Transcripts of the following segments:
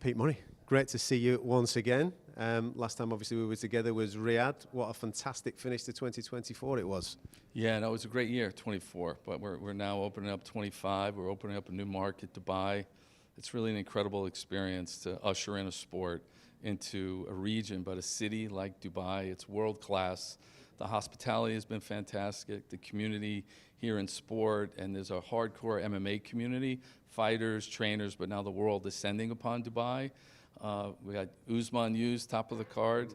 Pete Murray, great to see you once again. Last time, obviously, we were together was Riyadh. What a fantastic finish to 2024 it was. Yeah, no, it was a great year, 24. But we're now opening up 25. We're opening up a new market, Dubai. It's really an incredible experience to usher in a sport into a region, but a city like Dubai. It's world class. The hospitality has been fantastic. The community here in sport, and there's a hardcore MMA community, fighters, trainers, but now the world descending upon Dubai. We got Usman Yus, top of the card.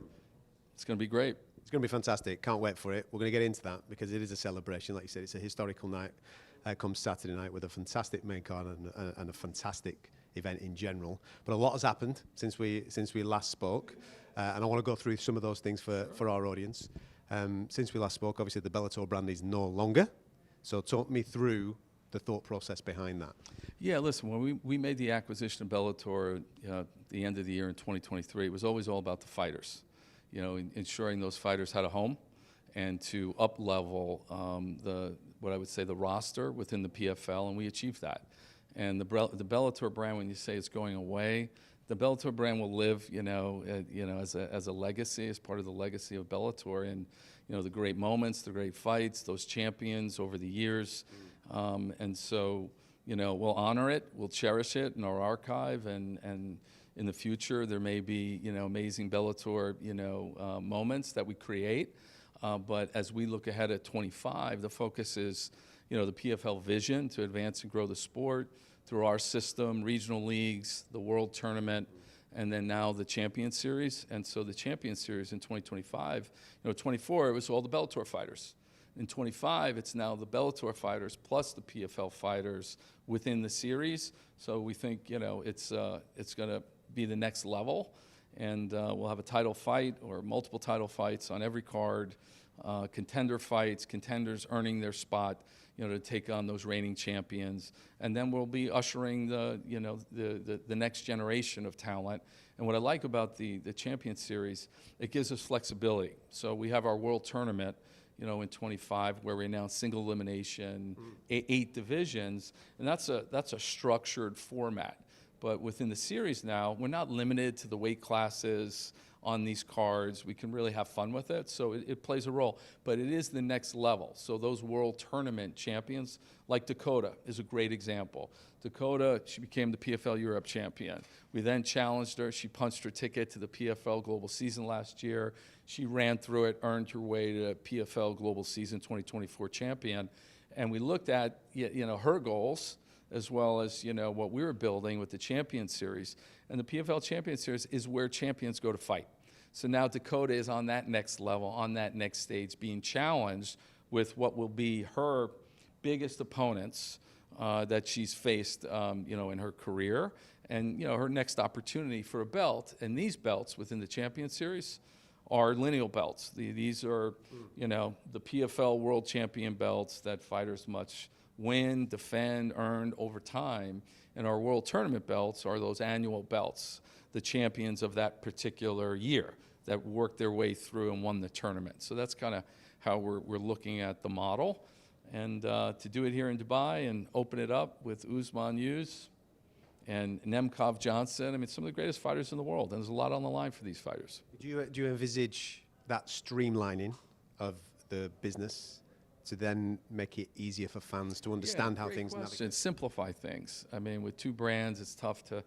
It's going to be great. It's going to be fantastic. Can't wait for it. We're going to get into that because it is a celebration. Like you said, it's a historical night. Come Saturday night with a fantastic main card and a fantastic event in general. But a lot has happened since we last spoke, and I want to go through some of those things for our audience. Since we last spoke, obviously the Bellator brand is no longer. So talk me through the thought process behind that. Yeah, listen, when we made the acquisition of Bellator the end of the year in 2023, it was always all about the fighters, ensuring those fighters had a home and to up-level what I would say the roster within the PFL, and we achieved that. And the Bellator brand, when you say it's going away, the Bellator brand will live, as a legacy, as part of the legacy of Bellator, and the great moments, the great fights, those champions over the years, and so we'll honor it, we'll cherish it in our archive, and in the future there may be amazing Bellator moments that we create, but as we look ahead at 25, the focus is the PFL vision to advance and grow the sport through our system, regional leagues, the World Tournament, and then now the Champion Series. And so the Champion Series in 2025, 24, it was all the Bellator fighters. In 25, it's now the Bellator fighters plus the PFL fighters within the series. So we think, it's going to be the next level. And we'll have a title fight or multiple title fights on every card, contender fights, contenders earning their spot, to take on those reigning champions. And then we'll be ushering the next generation of talent. And what I like about the Champion Series, it gives us flexibility. So we have our World Tournament, in 25, where we announce single elimination, 8 divisions, and that's a structured format. But within the series now, we're not limited to the weight classes on these cards. We can really have fun with it, so it plays a role. But it is the next level. So those World Tournament champions, like Dakota, is a great example. Dakota, she became the PFL Europe champion. We then challenged her. She punched her ticket to the PFL Global Season last year. She ran through it, earned her way to PFL Global Season 2024 champion. And we looked at her goals, as well as what we were building with the Champion Series. And the PFL Champion Series is where champions go to fight. So now Dakota is on that next level, on that next stage, being challenged with what will be her biggest opponents that she's faced in her career, and her next opportunity for a belt. And these belts within the Champion Series are lineal belts. These are the PFL World Champion belts that fighters must win, defend, earn over time. And our World Tournament belts are those annual belts, the champions of that particular year that worked their way through and won the tournament. So that's kind of how we're looking at the model. And to do it here in Dubai and open it up with Usman Yus and Nemkov Johnson, some of the greatest fighters in the world. And there's a lot on the line for these fighters. Do you envisage that streamlining of the business to then make it easier for fans to understand how things navigate? Simplify things. With 2 brands, it's tough to,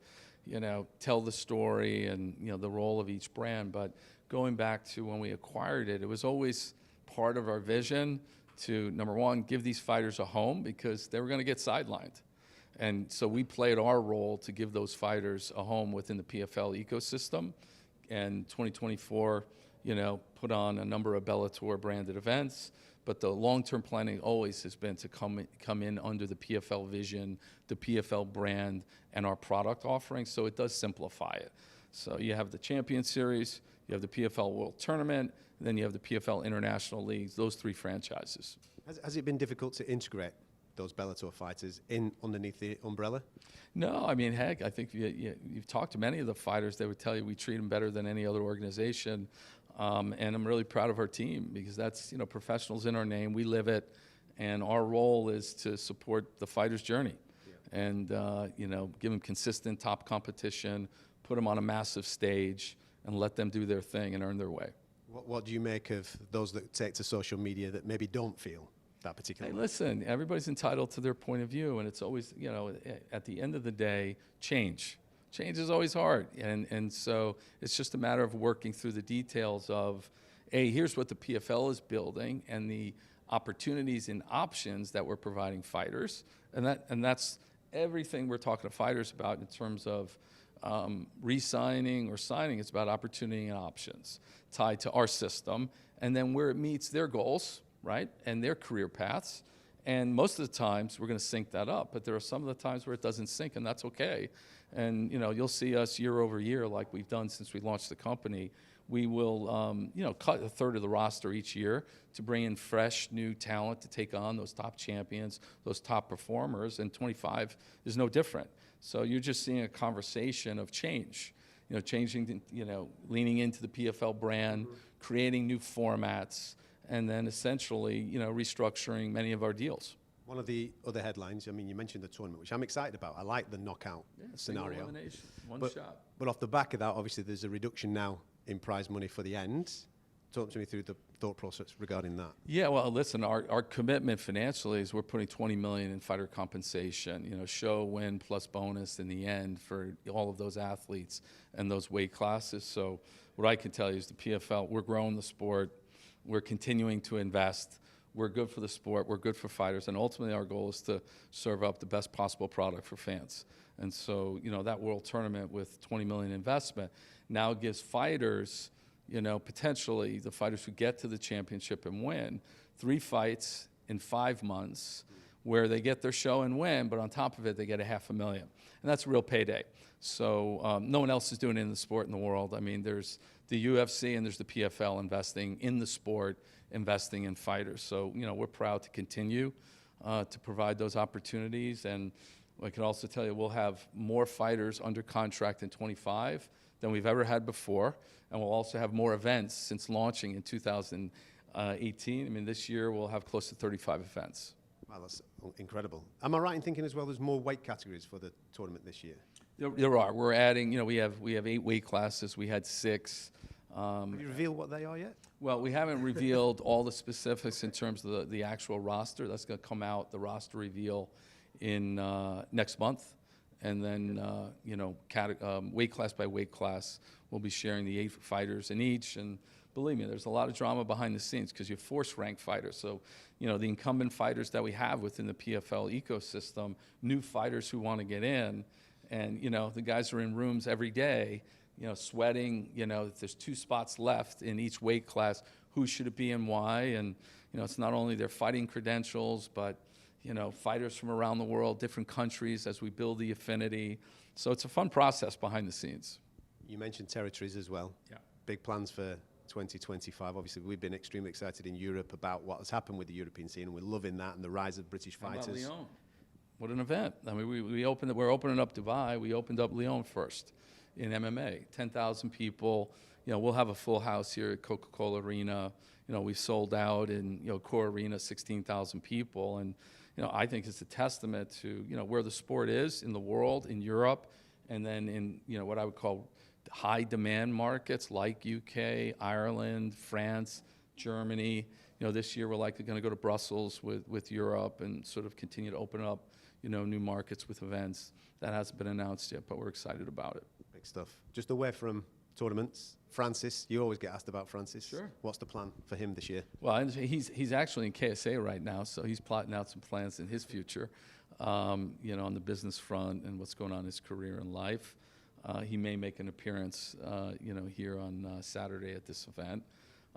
tell the story and, the role of each brand. But going back to when we acquired it, it was always part of our vision to, number one, give these fighters a home because they were going to get sidelined. And so we played our role to give those fighters a home within the PFL ecosystem. And 2024, put on a number of Bellator branded events. But the long-term planning always has been to come in under the PFL vision, the PFL brand, and our product offering, so it does simplify it. So you have the Champion Series, you have the PFL World Tournament, and then you have the PFL International Leagues, those 3 franchises. Has it been difficult to integrate those Bellator fighters in underneath the umbrella? No, heck, I think you've talked to many of the fighters, they would tell you we treat them better than any other organization. And I'm really proud of our team because that's, professionals in our name. We live it, and our role is to support the fighter's journey and, give them consistent top competition, put them on a massive stage, and let them do their thing and earn their way. What do you make of those that take to social media that maybe don't feel that particular Hey, way? listen, everybody's entitled to their point of view, and it's always, at the end of the day, change is always hard. And so it's just a matter of working through the details of, hey, here's what the PFL is building and the opportunities and options that we're providing fighters. And that's everything we're talking to fighters about in terms of re-signing or signing. It's about opportunity and options tied to our system, and then where it meets their goals, right, and their career paths. And most of the times we're going to sync that up, but there are some of the times where it doesn't sync, and that's okay. And you'll see us year over year, like we've done since we launched the company. We will cut a third of the roster each year to bring in fresh new talent to take on those top champions, those top performers, and 25 is no different. So you're just seeing a conversation of change, changing, leaning into the PFL brand, creating new formats, and then essentially, restructuring many of our deals. One of the other headlines, I mean, you mentioned the tournament, which I'm excited about. I like the knockout scenario. Elimination, one shot. But off the back of that, obviously, there's a reduction now in prize money for the end. Talk to me through the thought process regarding that. Yeah, well, listen, our commitment financially is we're putting $20 million in fighter compensation, show, win, plus bonus in the end for all of those athletes and those weight classes. So what I can tell you is the PFL, we're growing the sport. We're continuing to invest. We're good for the sport. We're good for fighters. And ultimately, our goal is to serve up the best possible product for fans. And so, that world tournament with $20 million investment now gives fighters, potentially the fighters who get to the championship and win, 3 fights in 5 months where they get their show and win, but on top of it, they get $500,000. And that's a real payday. So no one else is doing it in the sport in the world. I mean, there's the UFC and there's the PFL investing in the sport, investing in fighters. So, we're proud to continue to provide those opportunities. And I can also tell you we'll have more fighters under contract in 25 than we've ever had before. And we'll also have more events since launching in 2018. I mean, this year we'll have close to 35 events. Wow, that's incredible. Am I right in thinking as well there's more weight categories for the tournament this year? There are. We're adding, we have 8 weight classes. We had 6. Have you revealed what they are yet? Well, we haven't revealed all the specifics in terms of the actual roster. That's going to come out, the roster reveal, in next month. And then, weight class by weight class, we'll be sharing the 8 fighters in each. And believe me, there's a lot of drama behind the scenes because you force rank fighters. So, the incumbent fighters that we have within the PFL ecosystem, new fighters who want to get in, and, the guys are in rooms every day, sweating, if there's 2 spots left in each weight class, who should it be and why? And, it's not only their fighting credentials, but, fighters from around the world, different countries as we build the affinity. So it's a fun process behind the scenes. You mentioned territories as well. Yeah. Big plans for 2025. Obviously, we've been extremely excited in Europe about what has happened with the European scene, and we're loving that and the rise of British fighters. How about Lyon? What an event. I mean, we're opening up Dubai. We opened up Lyon first in MMA. 10,000 people. We'll have a full house here at Coca-Cola Arena. We sold out in, Core Arena, 16,000 people. And, I think it's a testament to, where the sport is in the world, in Europe, and then in, what I would call high demand markets like UK, Ireland, France, Germany. This year we're likely going to go to Brussels with Europe and sort of continue to open up, new markets with events. That hasn't been announced yet, but we're excited about it. Big stuff. Just away from tournaments, Francis, you always get asked about Francis. Sure. What's the plan for him this year? Well, and he's actually in KSA right now, so he's plotting out some plans in his future, on the business front and what's going on in his career and life. He may make an appearance, here on Saturday at this event.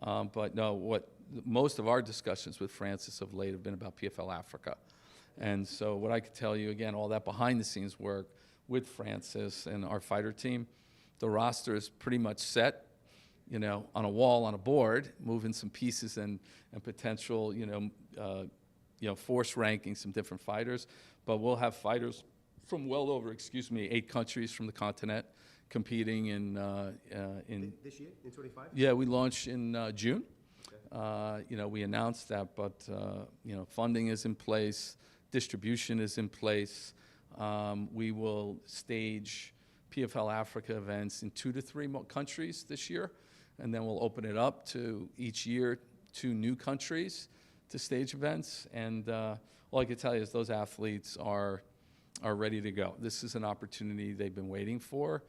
But no, most of our discussions with Francis of late have been about PFL Africa. And so what I could tell you, again, all that behind-the-scenes work with Francis and our fighter team, the roster is pretty much set, on a wall, on a board, moving some pieces and potential, force ranking some different fighters. But we'll have fighters from well over, 8 countries from the continent competing in this year, in 25? Yeah, we launched in June. Okay. We announced that, but funding is in place, distribution is in place. We will stage PFL Africa events in 2 to 3 countries this year, and then we'll open it up to each year 2 new countries to stage events. And all I can tell you is those athletes are ready to go. This is an opportunity they've been waiting for.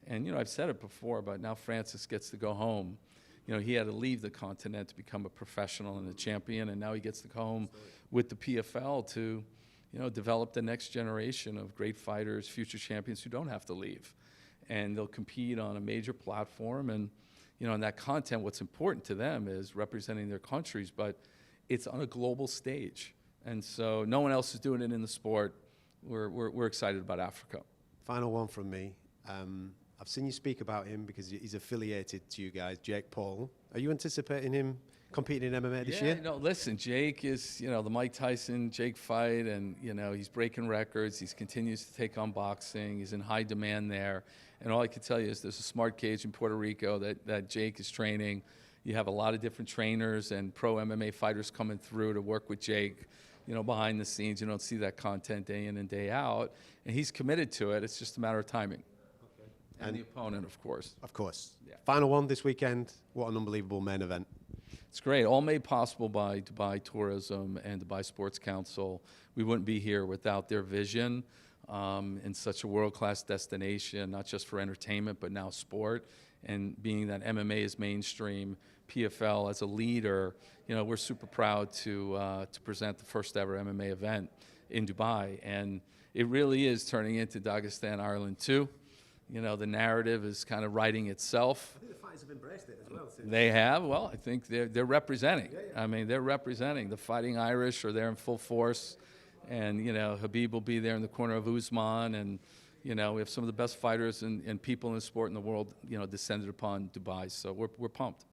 And, I've said it before, but now Francis gets to go home. He had to leave the continent to become a professional and a champion, and now he gets to go home with the PFL to, develop the next generation of great fighters, future champions who don't have to leave. And they'll compete on a major platform. And, in that content, what's important to them is representing their countries, but it's on a global stage. And so no one else is doing it in the sport. We're excited about Africa. Final one from me. I've seen you speak about him because he's affiliated to you guys, Jake Paul. Are you anticipating him competing in MMA this year? No, listen, Jake is, the Mike Tyson, Jake fight, and, he's breaking records. He continues to take on boxing. He's in high demand there. And all I can tell you is there's a smart cage in Puerto Rico that Jake is training. You have a lot of different trainers and pro MMA fighters coming through to work with Jake, behind the scenes. You don't see that content day in and day out. And he's committed to it. It's just a matter of timing. Okay. And the opponent, of course. Of course. Yeah. Final one this weekend. What an unbelievable main event. It's great. All made possible by Dubai Tourism and Dubai Sports Council. We wouldn't be here without their vision in such a world-class destination, not just for entertainment, but now sport. And being that MMA is mainstream, PFL as a leader, we're super proud to present the first ever MMA event in Dubai. And it really is turning into Dagestan, Ireland 2. The narrative is kind of writing itself. I think the fighters have embraced it as well. They have. Well, I think they're representing. Yeah. I mean, they're representing. The Fighting Irish are there in full force. And, Habib will be there in the corner of Usman. And, we have some of the best fighters and people in the sport in the world, descended upon Dubai. So we're pumped.